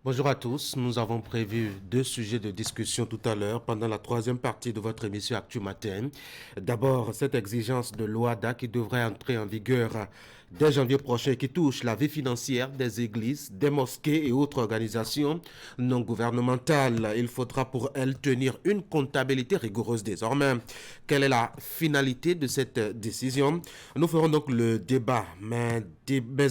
Bonjour à tous. Nous avons prévu deux sujets de discussion tout à l'heure pendant la troisième partie de votre émission Actu Matin. D'abord, cette exigence de l'OADA qui devrait entrer en vigueur dès janvier prochain qui touche la vie financière des églises, des mosquées et autres organisations non gouvernementales. Il faudra pour elles tenir une comptabilité rigoureuse désormais. Quelle est la finalité de cette décision? Nous ferons donc le débat. Mais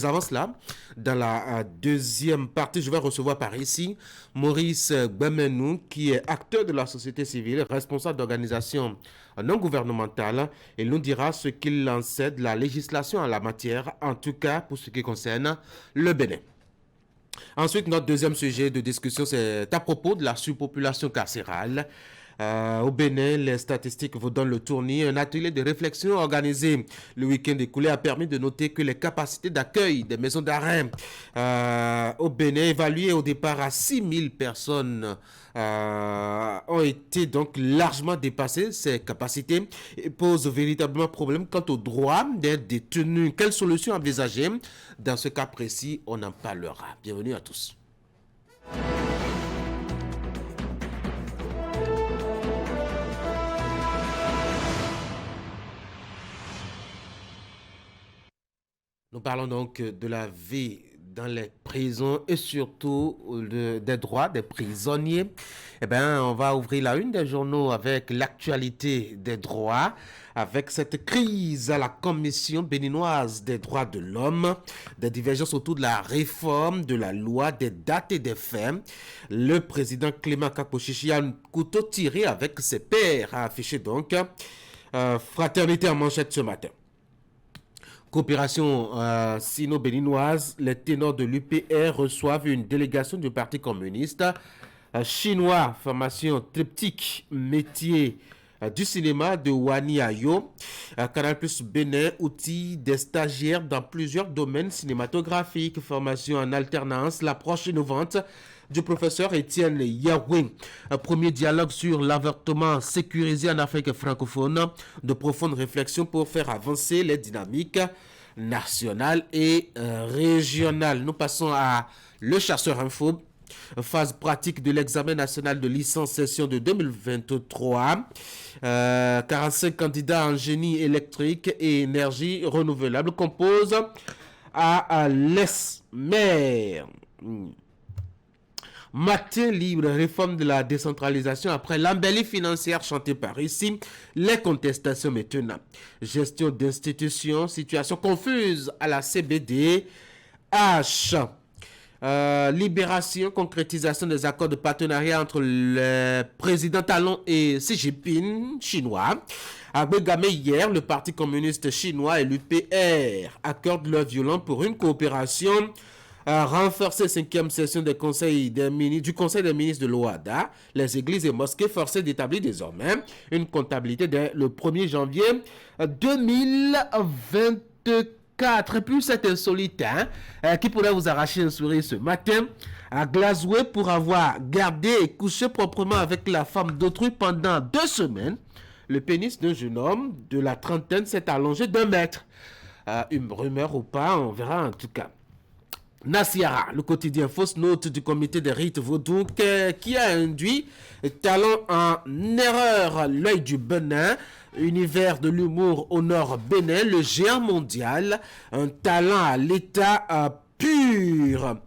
avant cela, dans la deuxième partie, je vais recevoir par ici Maurice Gbemenou, qui est acteur de la société civile, responsable d'organisation non gouvernementale. Il nous dira ce qu'il en sait de la législation en la matière, en tout cas pour ce qui concerne le Bénin. Ensuite, notre deuxième sujet de discussion, c'est à propos de la surpopulation carcérale. Au Bénin, les statistiques vous donnent le tournis. Un atelier de réflexion organisé le week-end écoulé a permis de noter que les capacités d'accueil des maisons d'arrêt au Bénin, évaluées au départ à 6000 personnes, ont été donc largement dépassées. Ces capacités posent véritablement problème quant aux droits des détenus. Quelle solution envisager? Dans ce cas précis, on en parlera. Bienvenue à tous. Nous parlons donc de la vie dans les prisons et surtout des droits des prisonniers. Eh bien, on va ouvrir la une des journaux avec l'actualité des droits, avec cette crise à la Commission béninoise des droits de l'homme, des divergences autour de la réforme de la loi, des dates et des faits. Le président Clément Kapochichi a un couteau tiré avec ses pairs, a affiché donc fraternité en manchette ce matin. Coopération sino-béninoise, les ténors de l'UPR reçoivent une délégation du Parti communiste chinois, formation triptyque, métier du cinéma de Wani Ayo. Canal Plus Bénin, outils des stagiaires dans plusieurs domaines cinématographiques, formation en alternance, l'approche innovante du professeur Étienne Yahweh. Premier dialogue sur l'avortement sécurisé en Afrique francophone, de profondes réflexions pour faire avancer les dynamiques nationales et régionales. Nous passons à Le Chasseur Info. Phase pratique de l'examen national de licence session de 2023. 45 candidats en génie électrique et énergie renouvelable composent à l'ESMER. Matin libre, réforme de la décentralisation après l'embellie financière chantée par ici, les contestations maintenant. Gestion d'institutions, situation confuse à la CBD, H. Libération, concrétisation des accords de partenariat entre le président Talon et Xi Jinping chinois. À Begame hier, le Parti communiste chinois et l'UPR accordent leur violon pour une coopération renforcer 5e session du Conseil des ministres de l'OADA. Les églises et mosquées forcées d'établir désormais une comptabilité dès le 1er janvier 2024. Et puis cet insolite qui pourrait vous arracher un sourire ce matin, à Glasgow pour avoir gardé et couché proprement avec la femme d'autrui pendant 2 semaines. Le pénis d'un jeune homme de la trentaine s'est allongé d'1 mètre. Une rumeur ou pas, on verra en tout cas. Nassiara, le quotidien, fausse note du comité des rites vaudou qui a induit Talon en erreur. L'œil du Bénin, univers de l'humour au nord Bénin, le géant mondial, un talent à l'état pur.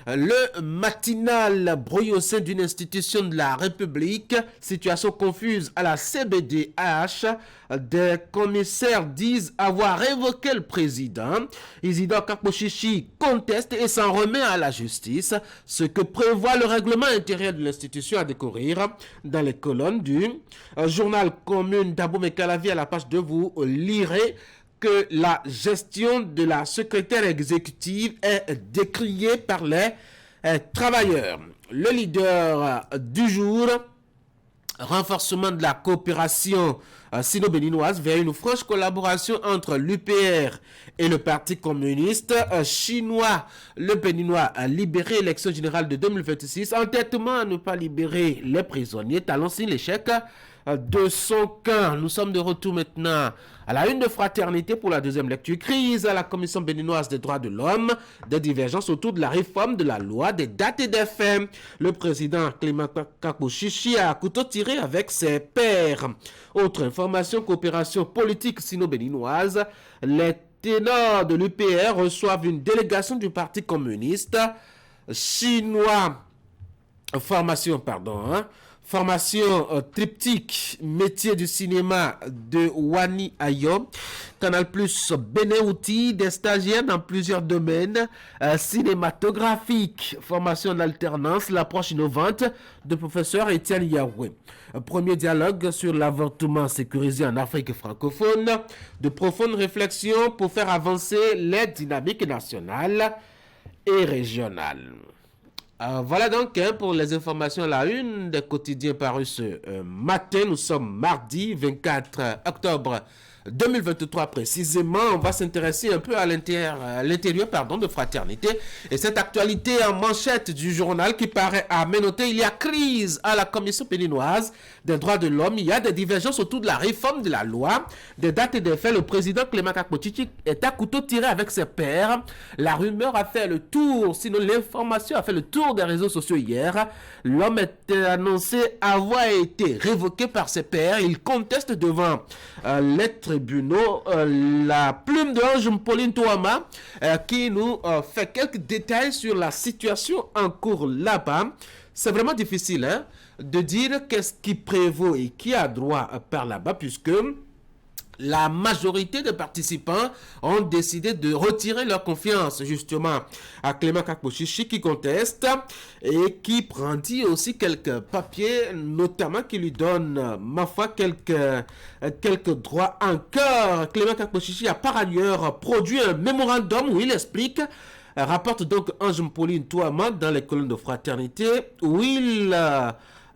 Le matinal brouille au sein d'une institution de la République, situation confuse à la CBDH. Des commissaires disent avoir révoqué le président. Isidore Kapochichi conteste et s'en remet à la justice, ce que prévoit le règlement intérieur de l'institution à découvrir dans les colonnes du journal commune d'Abou Mekalavi. À la page 2, vous lirez que la gestion de la secrétaire exécutive est décriée par les travailleurs. Le leader du jour, renforcement de la coopération sino-béninoise vers une franche collaboration entre l'UPR et le Parti communiste chinois. Le Béninois a libéré l'élection générale de 2026. Entêtement à ne pas libérer les prisonniers. Talon signe l'échec de son camp. Nous sommes de retour maintenant à la une de Fraternité pour la deuxième lecture. Crise à la Commission béninoise des droits de l'homme, des divergences autour de la réforme de la loi des dates et des faits. Le président Clément Kakpo-Chichi a couteau tiré avec ses pairs. Autre information, coopération politique sino-béninoise. Les ténors de l'UPR reçoivent une délégation du Parti communiste chinois. Formation triptyque, métier du cinéma de Wani Ayo. Canal Plus Bénin Outil, des stagiaires dans plusieurs domaines cinématographiques. Formation en alternance, l'approche innovante de professeur Étienne Yahweh. Premier dialogue sur l'avortement sécurisé en Afrique francophone. De profondes réflexions pour faire avancer les dynamiques nationales et régionales. Voilà donc pour les informations à la une des quotidiens parus ce matin. Nous sommes mardi 24 octobre 2023 précisément. On va s'intéresser un peu à l'intérieur de Fraternité. Et cette actualité en manchette du journal qui paraît à ménoter, il y a crise à la Commission béninoise des droits de l'homme. Il y a des divergences autour de la réforme de la loi, des dates et des faits. Le président Clément Kakpo-Chichi est à couteau tiré avec ses pairs. La rumeur a fait le tour, sinon l'information a fait le tour des réseaux sociaux hier. L'homme était annoncé avoir été révoqué par ses pairs. Il conteste devant les tribunaux. La plume de Ange Pauline Touama qui nous fait quelques détails sur la situation en cours là-bas. C'est vraiment difficile de dire qu'est-ce qui prévaut et qui a droit par là-bas, puisque la majorité des participants ont décidé de retirer leur confiance justement à Clément Kakpo-Chichi qui conteste et qui brandit aussi quelques papiers, notamment qui lui donnent, ma foi, quelques droits encore. Clément Kakpo-Chichi a par ailleurs produit un mémorandum où il explique, rapporte donc Ange Pauline Touama dans les colonnes de Fraternité, où il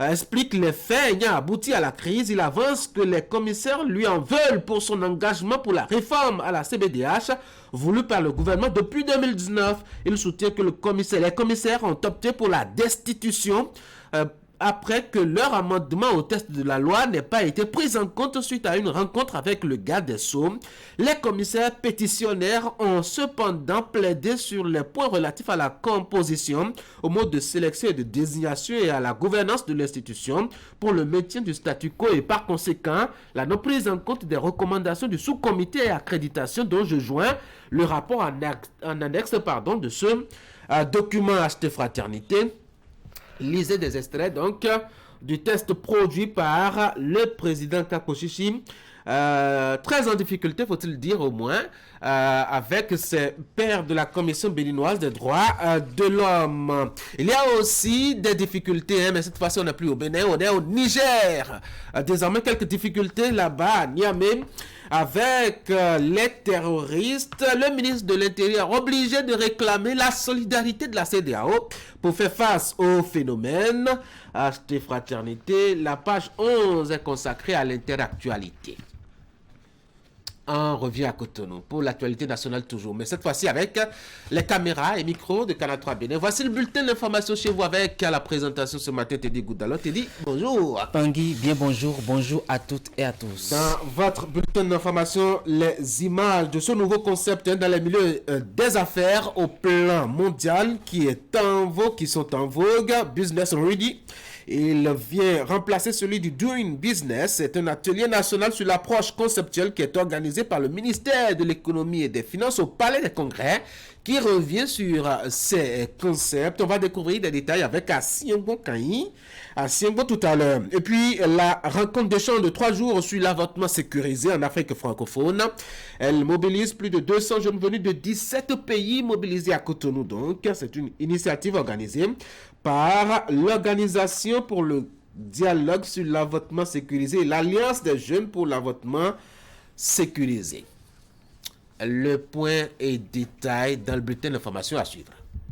explique les faits ayant abouti à la crise. Il avance que les commissaires lui en veulent pour son engagement pour la réforme à la CBDH voulue par le gouvernement depuis 2019. Il soutient que les commissaires ont opté pour la destitution après que leur amendement au texte de la loi n'ait pas été pris en compte suite à une rencontre avec le garde des Sceaux. Les commissaires pétitionnaires ont cependant plaidé sur les points relatifs à la composition, au mode de sélection et de désignation et à la gouvernance de l'institution pour le maintien du statu quo et par conséquent la non prise en compte des recommandations du sous-comité et accréditation dont je joins le rapport en annexe de ce document acheté Fraternité. Lisez des extraits donc du test produit par le président Kakpo-Chichi, très en difficulté, faut-il dire au moins, avec ses pairs de la Commission béninoise des droits de l'homme. Il y a aussi des difficultés, mais cette fois-ci on n'est plus au Bénin, on est au Niger. Désormais quelques difficultés là-bas à Niamey avec les terroristes. Le ministre de l'Intérieur obligé de réclamer la solidarité de la CEDEAO pour faire face au phénomène. Acheter Fraternité, la page 11 est consacrée à l'interactualité. On revient à Cotonou pour l'actualité nationale toujours, mais cette fois-ci avec les caméras et micros de Canal 3 Bénin. Voici le bulletin d'information chez vous avec la présentation ce matin Teddy Goudalo. Teddy, bonjour. Tanguy, bien bonjour à toutes et à tous. Dans votre bulletin d'information, les images de ce nouveau concept dans les milieux des affaires au plan mondial qui sont en vogue, Business Ready. Il vient remplacer celui du Doing Business. C'est un atelier national sur l'approche conceptuelle qui est organisé par le ministère de l'économie et des finances au Palais des Congrès qui revient sur ces concepts. On va découvrir des détails avec Asiengo Kaï, Asiengo tout à l'heure. Et puis la rencontre d'échange de 3 jours sur l'avortement sécurisé en Afrique francophone. Elle mobilise plus de 200 jeunes venus de 17 pays mobilisés à Cotonou. Donc c'est une initiative organisée par l'Organisation pour le dialogue sur l'avortement sécurisé et l'Alliance des jeunes pour l'avortement sécurisé. Le point et détail dans le bulletin d'information à suivre.